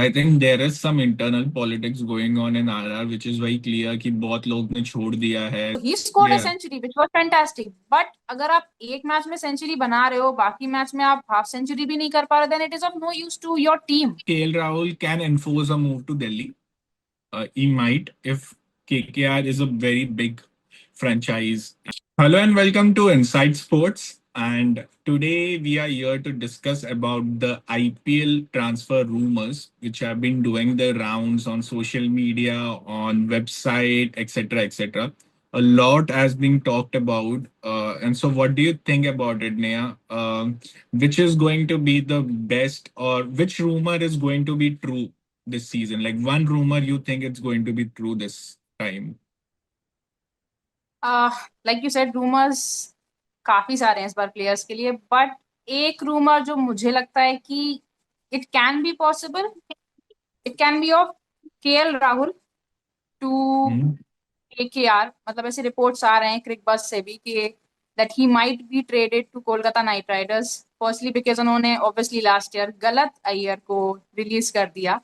I think there is some internal politics going on in RR, which is very clear कि बहुत लोग ने छोड़ दिया है. He scored a Yeah. century, which was fantastic. But अगर आप एक मैच में सेंचुरी बना रहे हो, बाकी मैच में आप हाफ सेंचुरी भी नहीं कर पा रहे, then it is of no use to your team. KL Rahul can enforce a move to Delhi. He might if KKR is a very big franchise. Hello and welcome to Inside Sports. And today we are here to discuss about the IPL transfer rumors, which have been doing the rounds on social media, on website, etc., etc. A lot has been talked about. And so, what do you think about it, Neha? Which is going to be the best, or which rumor is going to be true this season? Like one rumor you think it's going to be true this time? Like you said, rumors काफी सारे हैं इस बार players के लिए, but एक rumour जो मुझे लगता है कि it can be possible, it can be of KL Rahul to Hmm? KKR. मतलब ऐसे रिपोर्ट्स आ रहे हैं क्रिक बस से भी कि that he might be traded to Kolkata Knight Riders. Firstly because उन्होंने ऑब्वियसली लास्ट ईयर गलत अय्यर को रिलीज कर दिया.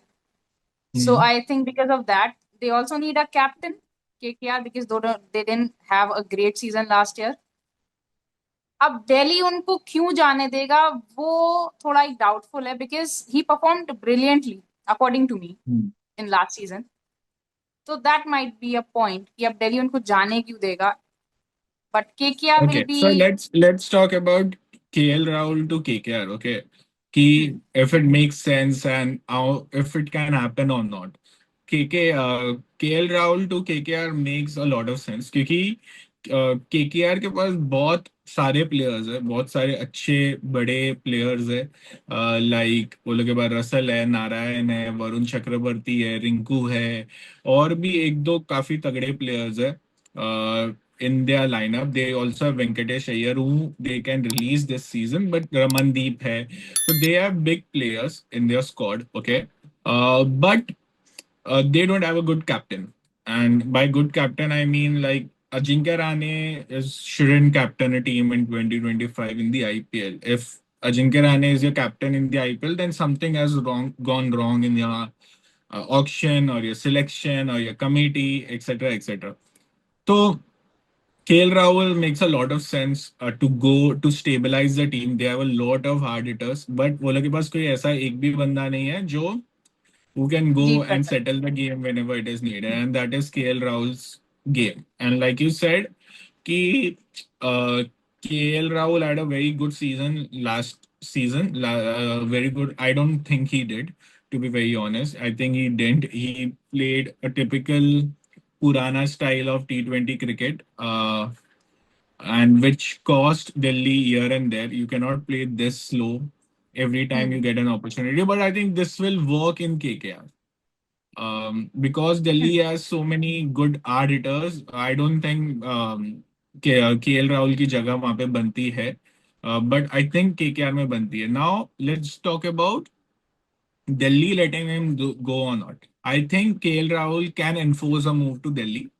So Hmm? I think because of that, they also need a captain, KKR, because they didn't have a great season last year. अब दिल्ली उनको क्यों जाने देगा वो थोड़ा एक डाउटफुल है, because he performed brilliantly according to me in last season. तो that might be a point कि अब दिल्ली उनको जाने क्यों देगा. But KKR will Okay, be. so let's talk about KL Rahul to KKR. Okay, key if it makes sense and how if it can happen or not. KL Rahul to KKR makes a lot of sense क्योंकि KKR के पास बहुत सारे players है, बहुत सारे अच्छे बड़े players है. लाइक वो लोग के पास रसल है, नारायण है, वरुण चक्रवर्ती है, रिंकू है, और भी एक दो काफी तगड़े प्लेयर्स है in their lineup. They also have Venkatesh Iyer, who they can release this season, but Ramandeep hai. So they have big players in their squad, okay? But they don't have a good captain. And by good captain, I mean like Ajinkya Rane shouldn't captain a team in 2025 in the IPL. If Ajinkya Rane is your captain in the IPL, then something has gone wrong in your auction or your selection or your committee, etc., etc. So KL Rahul makes a lot of sense to go to stabilize the team. They have a lot of hard hitters, but वो लोग के पास कोई ऐसा एक भी बंदा नहीं है जो who can go जीत कर and सकते. settle the game whenever it is needed, and that is KL Rahul's game. And like you said, कि KL Rahul had a very good season last season. Very good. I don't think he did, to be very honest. I think he didn't. He played a typical Purana style of T20 cricket. And which cost Delhi here and there. You cannot play this slow every time you hmm. get an opportunity. But I think this will work in KKR. Because Delhi has so many good hard hitters, I don't think KL Rahul की जगह वहाँ पे बनती है. But I think KKR में बनती है. Now let's talk about Delhi letting him go or not. I think KL Rahul can enforce a move to Delhi.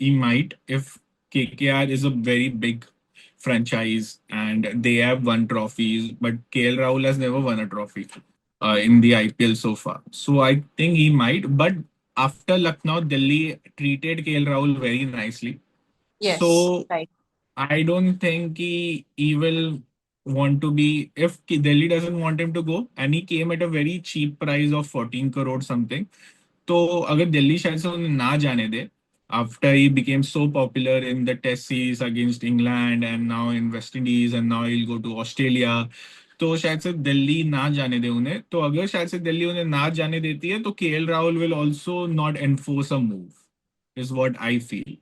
He might if KKR is a very big franchise and they have won trophies, but KL Rahul has never won a trophy in the IPL so far. So I think he might. But after Lucknow, Delhi treated KL Rahul very nicely. Yes, So right. I don't think he will want to be if Delhi doesn't want him to go, and he came at a very cheap price of 14 crore something. तो अगर दिल्ली शायद से उन्हें ना जाने दे after he became so popular in the test series against England and now in West Indies and now he'll go to Australia, तो शायद से दिल्ली ना जाने दे उन्हें. तो अगर शायद से दिल्ली उन्हें ना जाने देती है तो KL Rahul will also not enforce a move is what I feel.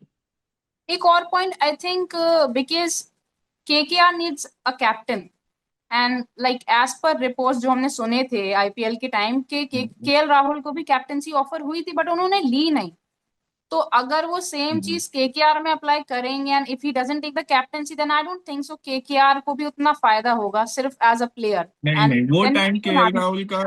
एक और point I think, because KKR needs a captain. And like as per reports जो हमने सुने थे आईपीएल के टाइम के केएल राहुल को भी कैप्टनसी ऑफर हुई थी, बट उन्होंने ली नहीं. तो अगर वो सेम Mhm. चीज केकेआर में अप्लाई करेंगे and if he doesn't take the captaincy, then I don't think so KKR को भी उतना फायदा होगा सिर्फ एज अ प्लेयर. नहीं एंड नहीं वो देन टाइम केएल राहुल का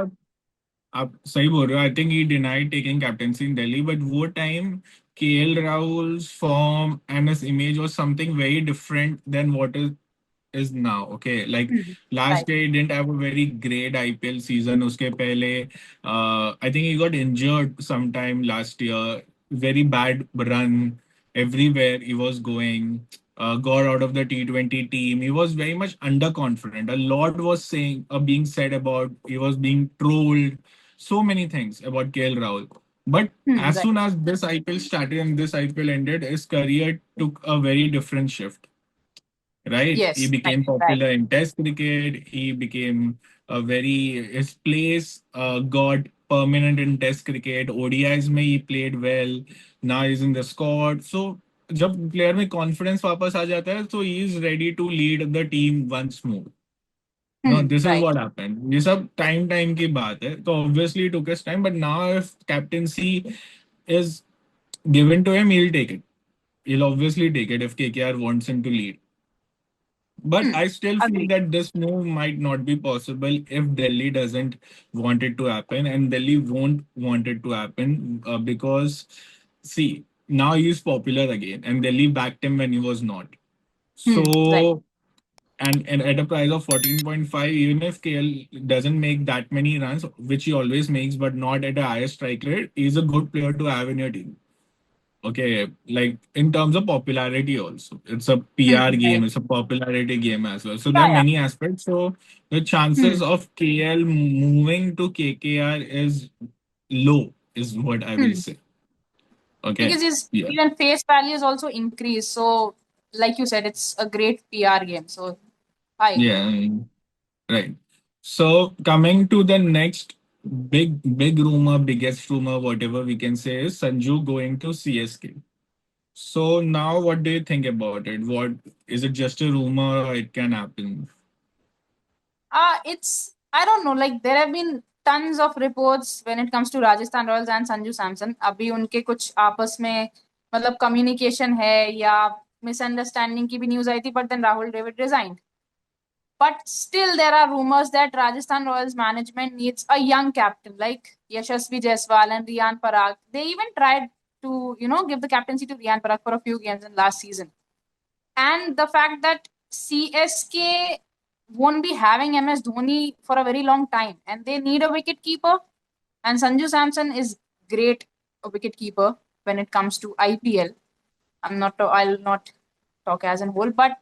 आप सही बोल रहे हो. I think he denied taking captaincy in Delhi, but वो time KL Rahul's form and his image was something very different than what is is now. Okay, like Right. last year he didn't have a very great IPL season. Uske pehle, I think he got injured sometime last year. Very bad run everywhere he was going. Got out of the T20 team. He was very much underconfident. A lot was being said about. He was being trolled. So many things about KL Rahul. But as Right. soon as this IPL started and this IPL ended, his career took a very different shift. Right? He Yes. Right. became Right. popular in Test cricket. He became a very his place got permanent in Test cricket. ODIs में he played well. Now he's in the squad. So जब player में confidence वापस आ जाता है, so he is ready to lead the team once more. No, this is Right. what happened. ये सब time की बात है. So obviously it took his time, but now if captaincy is given to him, he'll take it. He'll obviously take it if KKR wants him to lead. But I still feel Agree. that this move might not be possible if Delhi doesn't want it to happen, and Delhi won't want it to happen because, see, now he's popular again, and Delhi backed him when he was not. Right. So, and at a price of 14.5, even if KL doesn't make that many runs, which he always makes, but not at a higher strike rate, he's a good player to have in your team. Okay, like in terms of popularity also. It's a PR game, Right. it's a popularity game as well. So there Yeah. are many aspects. So the Yeah. chances of KL moving to KKR is low, is what I will say. Okay. Because his Yeah. even face value is also increased. So, like you said, it's a great PR game. So, I agree. Yeah. Right. So coming to the next big rumor, biggest rumor, whatever we can say is Sanju going to CSK. So now what do you think about it? What is it just a rumor or it can happen? It's I don't know. Like there have been tons of reports when it comes to Rajasthan Royals and Sanju Samson. अभी उनके कुछ आपस में मतलब communication है या misunderstanding की भी news आई थी. But then Rahul Dravid resigned. But still, there are rumors that Rajasthan Royals management needs a young captain like Yashasvi Jaiswal and Riyan Parag. They even tried to, give the captaincy to Riyan Parag for a few games in last season. And the fact that CSK won't be having MS Dhoni for a very long time, and they need a wicket keeper. And Sanju Samson is great a wicket keeper when it comes to IPL. I'll not talk as a whole, but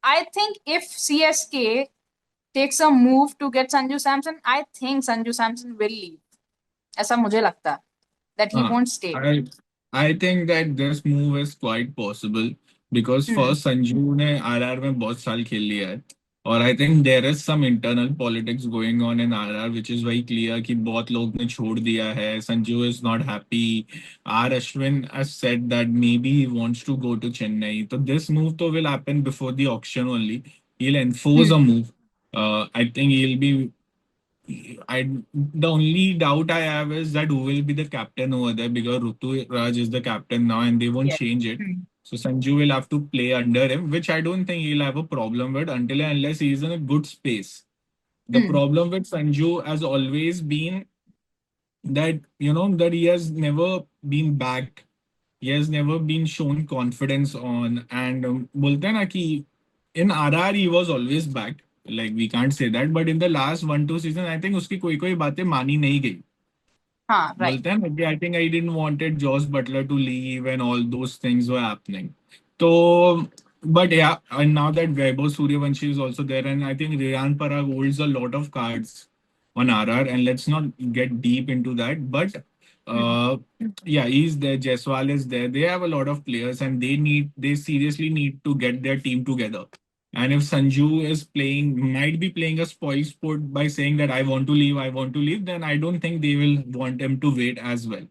I think if CSK takes a move to get Sanju Samson, I think Sanju Samson will leave. ऐसा मुझे लगता है that he Uh, won't stay. I I think that this move is quite possible because Hmm. first Sanju ने RR में बहुत साल खेल लिया है और I think there is some internal politics going on in RR which is very clear कि बहुत लोग ने छोड़ दिया है. Sanju is not happy. R Ashwin has said that maybe he wants to go to Chennai. So this move though will happen before the auction only. He'll enforce a Hmm. move. I think he'll be the only doubt I have is that who will be the captain over there because Rutu Raj is the captain now and they won't Yeah. change it. Hmm. So Sanju will have to play under him, which I don't think he'll have a problem with until and unless he's in a good space. The Hmm. problem with Sanju has always been that that he has never been back. He has never been shown confidence on and बोलते हैं ना कि in RR he was always back. Like we can't say that, but in the last 1-2 season, I think उसकी कोई कोई बातें मानी नहीं गई. हाँ, right. बोलते हैं ना कि I think I didn't wanted Josh Butler to leave and all those things were happening. So, but yeah, and now that Vaibhav Suryavanshi is also there, and I think Riyan Parag holds a lot of cards on RR, and let's not get deep into that. But Hmm. uh, yeah, he's there. Jaiswal is there. They have a lot of players, and they seriously need to get their team together. And if Sanju is might be playing a spoil sport by saying that I want to leave, then I don't think they will want him to wait as well.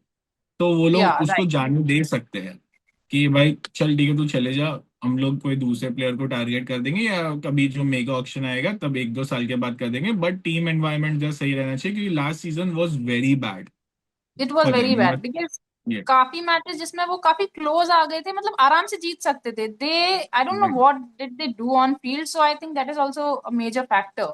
तो वो लोग Yeah, उसको right. जाने दे सकते हैं कि भाई चल ठीक है तू चले जा हम लोग कोई दूसरे प्लेयर को टारगेट कर देंगे या कभी जो मेगा ऑक्शन आएगा तब 1-2 साल के बाद कर देंगे बट टीम एनवायरनमेंट जस्ट सही रहना चाहिए क्योंकि last season was very bad It was for very them bad मत because ये काफी मैचेस जिसमें वो काफी क्लोज आ गए थे मतलब आराम से जीत सकते थे they I don't know what did they do on field so I think that is also a major factor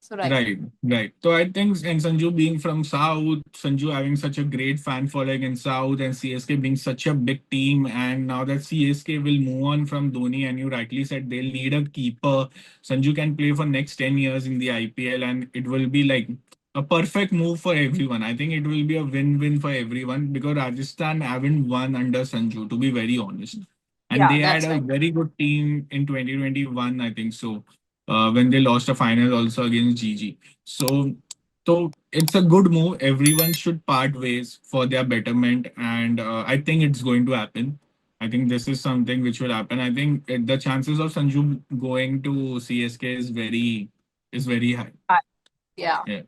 So right. Right, right. So I think, and Sanju being from South, Sanju having such a great fan following in South, and CSK being such a big team, and now that CSK will move on from Dhoni, and you rightly said they'll need a keeper. Sanju can play for next 10 years in the IPL, and it will be like a perfect move for everyone. I think it will be a win-win for everyone because Rajasthan haven't won under Sanju, to be very honest. And Yeah, they had that's a right. very good team in 2021, I think so, when they lost a final also against GG. So it's a good move. Everyone should part ways for their betterment, and I think it's going to happen. I think this is something which will happen. I think the chances of Sanju going to CSK is very high. Uh, Yeah. Yeah.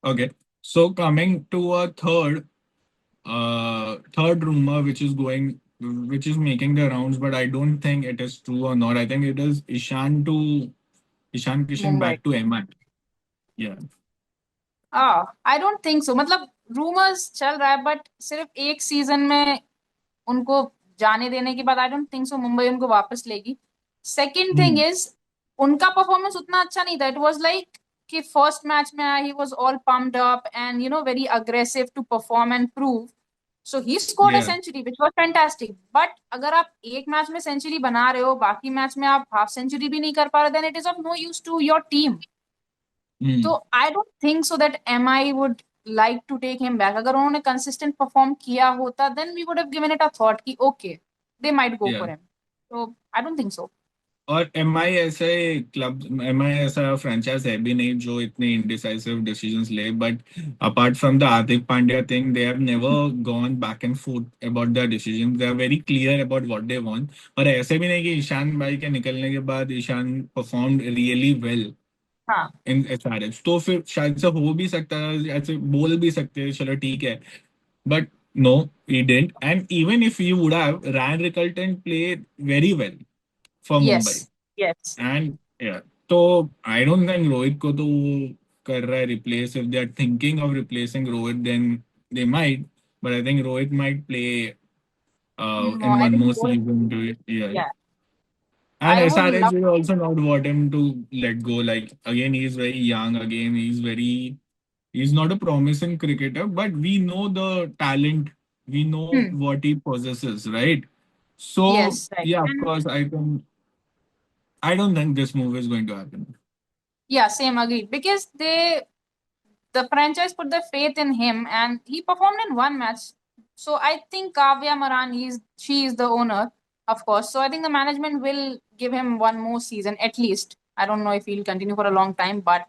Okay. So coming to a third rumor which is making the rounds, but I don't think it is true or not. I think it is Ishan Kishan Mumbai. back to MI. Yeah. I don't think सो, मतलब rumours चल रहा है but सिर्फ एक season में उनको जाने देने के बाद I don't think so Mumbai उनको वापस लेगी. Second thing Hmm. इज उनका परफॉर्मेंस उतना अच्छा नहीं था. इट वाज लाइक कि फर्स्ट मैच में he was all pumped up and very aggressive to perform and prove. So he scored a Yeah. Century which was fantastic. But अगर आप एक मैच में सेंचुरी बना रहे हो, बाकी मैच में आप हाफ सेंचुरी भी नहीं कर पा रहे, then it is of no use to your team. तो Hmm. I don't think so that MI would like to take him back. अगर उन्होंने कंसिस्टेंट परफॉर्म किया होता then we would have given it a thought कि okay they might go Yeah. For him. तो I don't think सो. और MI ऐसे club, MI ऐसा franchise है भी नहीं जो इतने इंडिसाइसिव डिसीजंस ले. But apart from the Hardik Pandya thing, they have never gone back and forth about their decision. They are very clear about what they want. और ऐसे भी नहीं कि ईशान भाई के निकलने के बाद ईशान परफॉर्म्ड रियली वेल हाँ. इन एसआरएच, तो फिर शायद से हो भी सकता है, ऐसे बोल भी सकते हैं चलो ठीक है. But no, he didn't. And even if he would have, Ryan Rickelton played very well for yes. Mumbai. Yes. And yeah, so I don't think Rohit को तो वो कर रहा है replace. If they are thinking of replacing Rohit, then they might. But I think Rohit might play no in I one think more वो. season to it. Yeah. या. And I would SRH love. will also not want him to let go. Like again, he's very young. Again, he's not a promising cricketer, but we know the talent. We know what he possesses, right? So yes. Right. yeah, of and course, I don't think this move is going to happen. या same agreed because they the franchise put their faith in him and he performed in one match. So I think Kavya Maran, she is the owner, of course. So I think the management will give him one more season at least. I don't know if he'll continue for a long time, but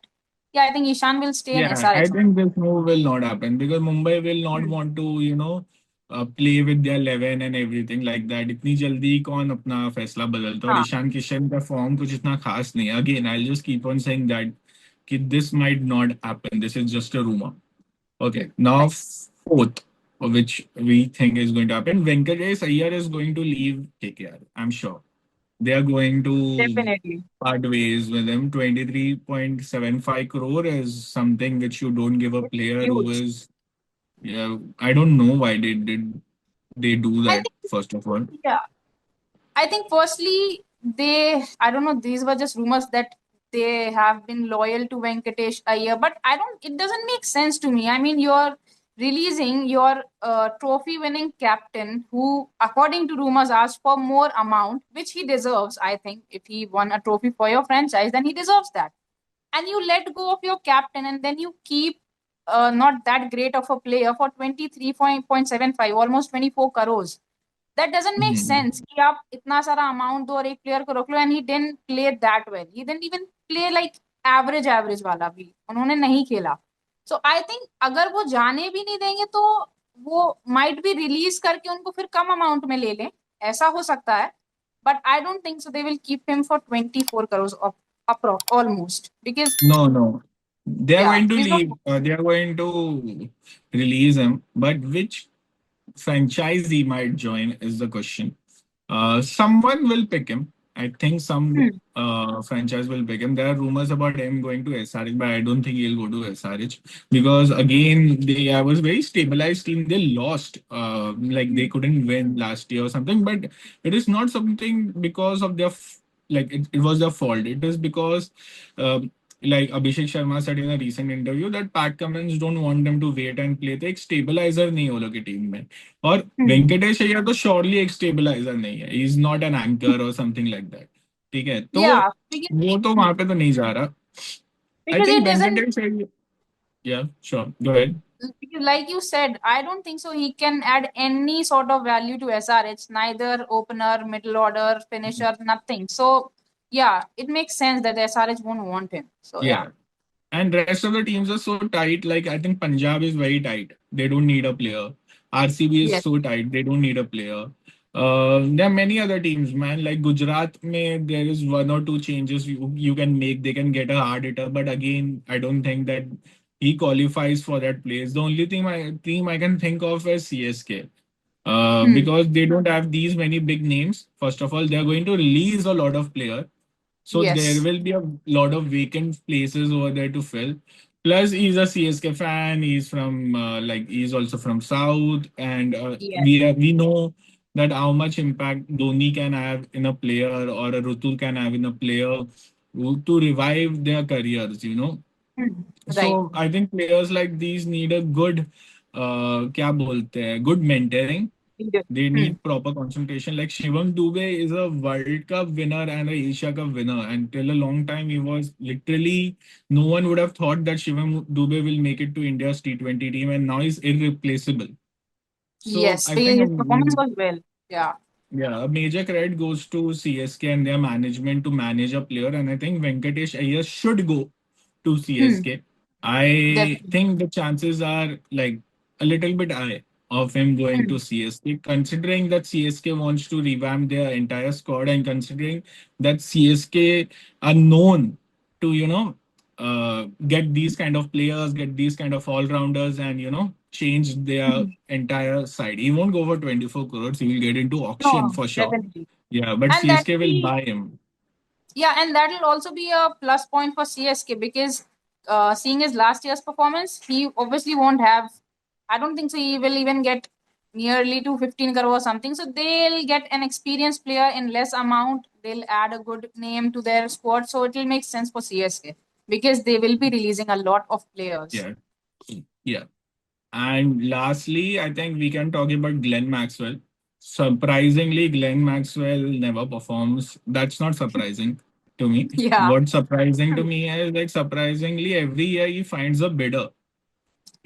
yeah, I think Ishan will stay in Yeah, I SRH. think this move will not happen because Mumbai will not Hmm. want to, play with their 11 and everything like that. इतनी जल्दी कौन अपना फैसला बदलता है? और हाँ. ईशान किशन का फॉर्म कुछ इतना खास नहीं है. Again, I'll just keep on saying that कि this might not happen. This is just a rumor. Okay, now Right. fourth, which we think is going to happen, Venkatesh Iyer is going to leave KKR. I'm sure they are going to Definitely. part ways with him. 23.75 crore is something which you don't give a It's player who huge. is. Yeah, I don't know why they do I that. think, First of all, yeah. I think firstly, I don't know, these were just rumors that they have been loyal to Venkatesh Iyer, but it doesn't make sense to me. I mean, you're releasing your trophy winning captain who, according to rumors, asked for more amount, which he deserves. I think if he won a trophy for your franchise, then he deserves that. And you let go of your captain and then you keep not that great of a player for 23.75, almost 24 crores. That doesn't make Mhm. sense कि आप इतना सारा amount दो और एक player को रख लो. And he didn't play that well. He didn't even play like average average वाला भी उन्होंने नहीं खेला. सो आई थिंक अगर वो जाने भी नहीं देंगे तो वो माइट भी रिलीज करके उनको फिर कम अमाउंट में ले लें. ऐसा हो सकता है. But I don't think so they will keep him for 24 crore almost because No, no, they are या going to he is leave. Not. They are going to release him, but which franchise he might join is the question. Someone will pick him. I think some franchise will pick him. There are rumors about him going to SRH, but I don't think he'll go to SRH because again, they was very stabilized team. They lost, like they couldn't win last year or something. But it is not something because of their it was their fault. It is because um, like Abhishek Sharma said in a recent interview that Pat Cummins don't want them to wait and play. तो एक stabilizer नहीं है वो लोग की team में. और Hmm. Venkatesh Iyer तो surely एक stabilizer नहीं है. He is not an anchor or something like that. ठीक है, तो Yeah, because वो तो वहां पे तो नहीं जा रहा. I because think it isn't. Venkatesh Iyer. Yeah, sure. Go ahead. Because like you said, I don't think so. He can add any sort of value to SRH, neither opener, middle order, finisher, nothing. So, yeah, it makes sense that SRH won't want him. So, yeah. Yeah. And rest of the teams are so tight. Like I think Punjab is very tight. They don't need a player. RCB is Yes. so tight. They don't need a player. There are many other teams, man. Like Gujarat, may there is one or two changes you can make. They can get a hard hitter, but again, I don't think that he qualifies for that place. The only team I can think of is CSK. Hmm. Because they don't have these many big names. First of all, they are going to release a lot of players. So there Yes. will be a lot of vacant places over there to fill. Plus, he's a CSK fan. He's from he's also from South, and Yes. we know that how much impact Dhoni can have in a player or a Rutul can have in a player to revive their careers. You know, Hmm. Right. so I think players like these need a good, क्या बोलते हैं, good mentoring. Leader. They Hmm. need proper concentration. Like Shivam Dube is a World Cup winner and a Asia Cup winner. And till a long time, he was literally no one would have thought that Shivam Dube will make it to India's T20 team, and now he's irreplaceable. So Yes. I think His performance was well. Yeah. yeah, a major credit goes to CSK and their management to manage a player, and I think Venkatesh Iyer should go to Hmm. CSK. I Definitely. think the chances are like a little bit high of him going Hmm. to CSK, considering that CSK wants to revamp their entire squad and considering that CSK are known to, get these kind of players, get these kind of all rounders, and change their Hmm. entire side. He won't go for 24 crores. He will get into auction No, for sure. definitely. Yeah, but And that CSK will be buy him. Yeah, and that will also be a plus point for CSK because seeing his last year's performance, he obviously won't have. I don't think so. He will even get nearly to 15 crore or something. So they'll get an experienced player in less amount. They'll add a good name to their squad. So it will make sense for CSK because they will be releasing a lot of players. Yeah, yeah. And lastly, I think we can talk about Glenn Maxwell. Surprisingly, Glenn Maxwell never performs. That's not surprising to me. Yeah. What's surprising to me is like surprisingly every year he finds a bidder.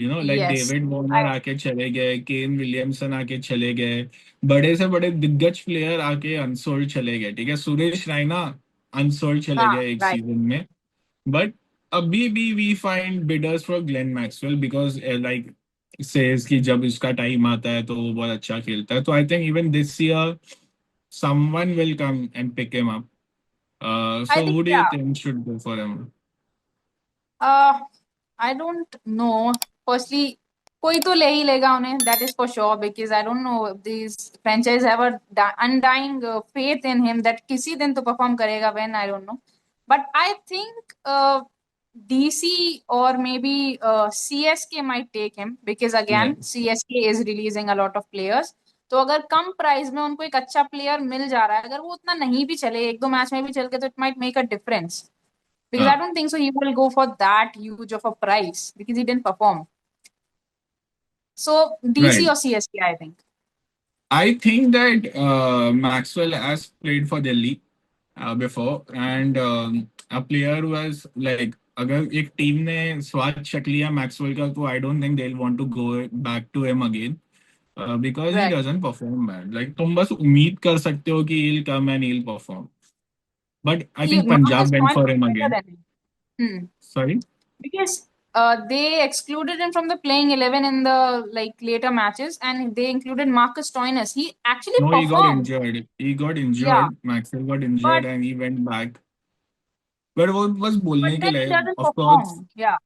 Like Yes. David Warner I, आके चले गए, Kane Williamson आके चले गए, बड़े से बड़े दिग्गज प्लेयर आके अनसोल्ड चले गए. ठीक है, सुरेश रायना अनसोल्ड चले गए एक right. सीजन में. बट अभी भी we find bidders for Glenn Maxwell because like says कि जब इसका टाइम आता है तो वो बहुत अच्छा खेलता है. तो I think even this year someone will come and pick him up. I so think, who do you yeah. Think should go for him? Uh, I don't know. Firstly, कोई तो ले ही लेगा उन्हें. That is for sure because I don't know if these franchise have a undying faith in him that किसी दिन तो perform करेगा. When I don't know, but I think DC or maybe CSK might take him because Yeah. again CSK is releasing a lot of players. तो अगर कम price में उनको एक अच्छा प्लेयर मिल जा रहा है, अगर वो उतना नहीं भी चले, एक दो मैच में भी चल के, तो it might make a difference. Because I Uh, don't think so he will go for that huge of a price because he didn't perform. So DC right. or CSK, I think. I think that Maxwell has played for Delhi before, and a player was like, अगर एक team ने स्वाद चख लिया Maxwell का, तो I don't think they'll want to go back to him again because he Right. doesn't perform bad. Like तुम बस उम्मीद कर सकते हो कि he'll come and he'll perform. But I think Marcus Punjab went Point for was him better again. than him. Hmm. Sorry. Because they excluded him from the playing 11 in the like later matches, and they included Marcus Stoinis. He actually No, he got performed. injured. He got Yeah, injured. Maxwell got injured but and he went back. But वो बस but बोलने के then he लिए, doesn't of course. perform. Yeah.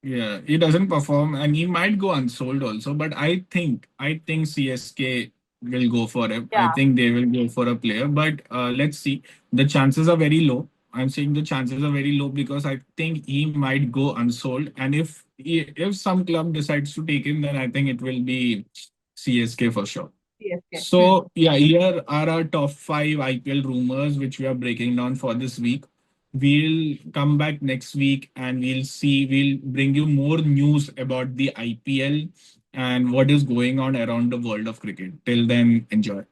Yeah, he doesn't perform and he might go unsold also, but I think CSK will go for him. I Yeah. think they will go for a player, but let's see. The chances are very low. I'm saying the chances are very low because I think he might go unsold, and if some club decides to take him, then I think it will be CSK for sure. CSK. Hmm. So yeah, here are our top five IPL rumors which we are breaking down for this week. We'll come back next week and we'll bring you more news about the IPL and what is going on around the world of cricket. Till then, enjoy.